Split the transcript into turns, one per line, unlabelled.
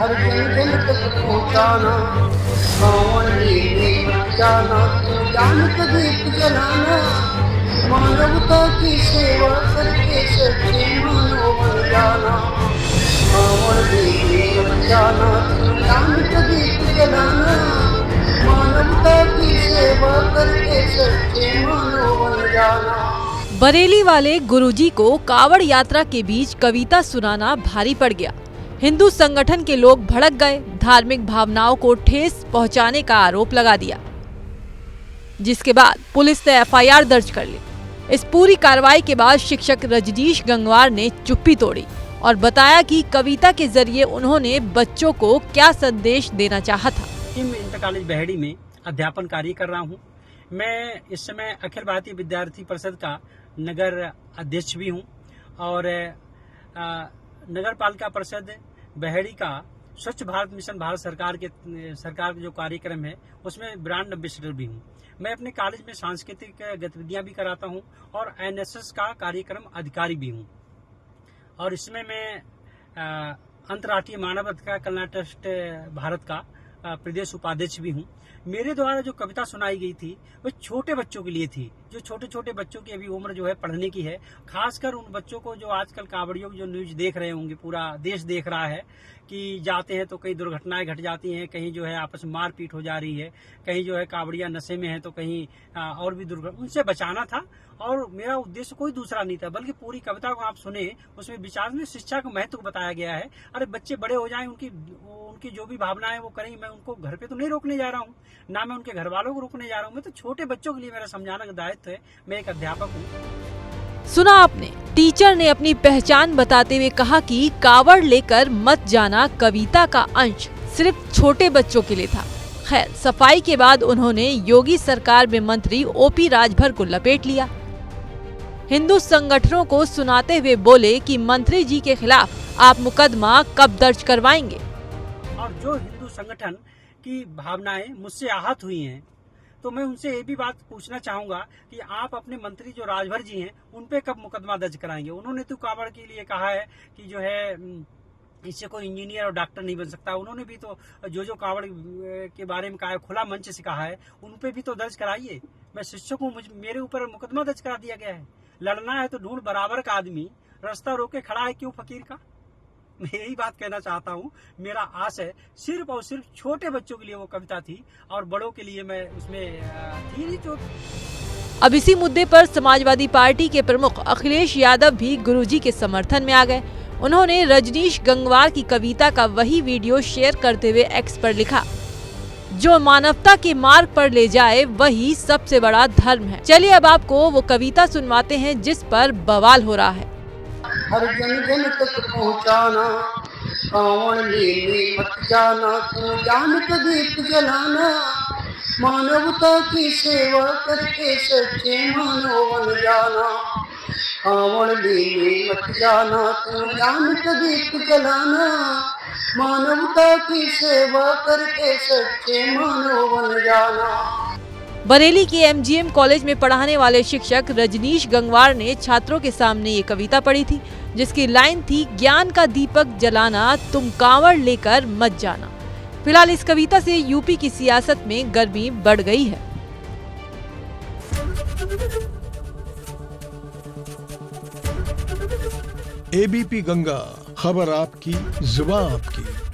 हर जन जन तक पहुँचाना, सावन में मत जाना, तू ज्ञान का दीप जलाना, मानवता की सेवा करके सच्चे मानव बन जाना। सावन में मत जाना, तू ज्ञान का दीप जलाना, मानवता की सेवा करके सच्चे मानव बन जाना।
बरेली वाले गुरुजी को कावड़ यात्रा के बीच कविता सुनाना भारी पड़ गया। हिंदू संगठन के लोग भड़क गए, धार्मिक भावनाओं को ठेस पहुंचाने का आरोप लगा दिया, जिसके बाद पुलिस ने एफआईआर दर्ज कर ली। इस पूरी कार्रवाई के बाद शिक्षक रजनीश गंगवार ने चुप्पी तोड़ी और बताया कि कविता के जरिए उन्होंने बच्चों को क्या संदेश देना चाहा था।
इंटर कॉलेज बहेड़ी में अध्यापन कार्य कर रहा हूँ। मैं इस समय अखिल भारतीय विद्यार्थी परिषद का नगर अध्यक्ष भी हूँ और नगर पालिका परिषद बहेड़ी का स्वच्छ भारत मिशन भारत सरकार का जो कार्यक्रम है उसमें ब्रांड एम्बेसडर भी हूँ। मैं अपने कॉलेज में सांस्कृतिक गतिविधियां भी कराता हूँ और एनएसएस का कार्यक्रम अधिकारी भी हूँ और इसमें मैं अंतर्राष्ट्रीय मानव अधिकार कल्याण ट्रस्ट भारत का प्रदेश उपाध्यक्ष भी हूँ। मेरे द्वारा जो कविता सुनाई गई थी वो छोटे बच्चों के लिए थी, जो छोटे छोटे बच्चों की अभी उम्र जो है पढ़ने की है। खासकर उन बच्चों को जो आजकल कावड़ियों की जो न्यूज देख रहे होंगे, पूरा देश देख रहा है कि जाते हैं तो कई दुर्घटनाएं घट जाती हैं, कहीं जो है आपस में मारपीट हो जा रही है, कहीं जो है कावड़िया नशे में है तो कहीं और भी दुर्घटना, उनसे बचाना था। और मेरा उद्देश्य कोई दूसरा नहीं था, बल्कि पूरी कविता को आप सुने उसमें विचार में शिक्षा का महत्व बताया गया है। अरे बच्चे बड़े हो जाएं, उनकी जो भी भावनाएं वो करें, मैं उनको घर पे तो नहीं रोकने जा रहा हूँ, ना मैं उनके घर वालों को रोकने जा रहा हूँ। मैं तो छोटे बच्चों के लिए मेरा समझाने का दायित्व है। मैं एक अध्यापक हूँ।
सुना आपने, टीचर ने अपनी पहचान बताते हुए कहा कि कावड़ लेकर मत जाना कविता का अंश सिर्फ छोटे बच्चों के लिए था। खैर, सफाई के बाद उन्होंने योगी सरकार में मंत्री ओपी राजभर को लपेट लिया। हिंदू संगठनों को सुनाते हुए बोले कि मंत्री जी के खिलाफ आप मुकदमा कब दर्ज करवाएंगे।
और जो हिंदू संगठन की भावनाएं मुझसे आहत हुई हैं, तो मैं उनसे ये भी बात पूछना चाहूंगा कि आप अपने मंत्री जो राजभर जी हैं उन पे कब मुकदमा दर्ज कराएंगे। उन्होंने तो कावड़ के लिए कहा है कि जो है इससे कोई इंजीनियर और डॉक्टर नहीं बन सकता। उन्होंने भी तो जो कावड़ के बारे में कहा है, खुला मंच से कहा है, उन पे भी तो दर्ज कराइए। मैं शिक्षक हूँ, मेरे ऊपर मुकदमा दर्ज करा दिया गया है। लड़ना है तो ढूंढ बराबर का आदमी, रास्ता रोके खड़ा है क्यों फकीर का। मैं यही बात कहना चाहता हूँ। मेरा आस है सिर्फ और सिर्फ छोटे बच्चों के लिए वो कविता थी और बड़ों के लिए मैं उसमें थी नहीं जो।
अब इसी मुद्दे पर समाजवादी पार्टी के प्रमुख अखिलेश यादव भी गुरुजी के समर्थन में आ गए। उन्होंने रजनीश गंगवार की कविता का वही वीडियो शेयर करते हुए एक्स पर लिखा, जो मानवता के मार्ग पर ले जाए वही सबसे बड़ा धर्म है। चलिए अब आपको वो कविता सुनवाते हैं जिस पर बवाल हो रहा है।
हर जन जन तक पहुँचाना, सावन में मत जाना, तू ज्ञान का दीप जलाना, मानवता की सेवा करके सच्चे मानव बन जाना। सावन में मत जाना, तू ज्ञान का दीप जलाना, मानवता की सेवा करके सच्चे मानव बन जाना।
बरेली के एमजीएम कॉलेज में पढ़ाने वाले शिक्षक रजनीश गंगवार ने छात्रों के सामने ये कविता पढ़ी थी, जिसकी लाइन थी, ज्ञान का दीपक जलाना, तुम कांवड़ लेकर मत जाना। फिलहाल इस कविता से यूपी की सियासत में गर्मी बढ़ गई है।
एबीपी गंगा, खबर आपकी, जुबान आपकी।